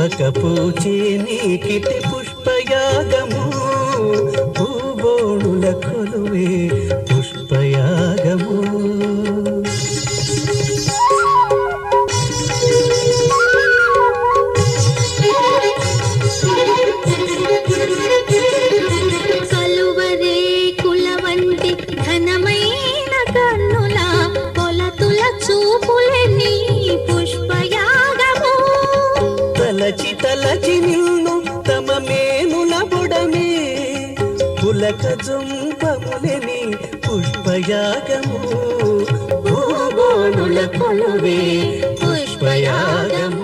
పూవక పూచే నీకిటి పుష్పయాగము పూబోణుల కొలువే పుష్పయాగము కలువరే కుల వంటి ఘనమైన కన్నుల కొలతుల చూపులని పుష్పయాగము తలచి తలచి నిన్ను తమ మేనుల బుడమే పులక జుంపములని పుష్పయాగము పూబోణుల కొలువే పుష్పయాగము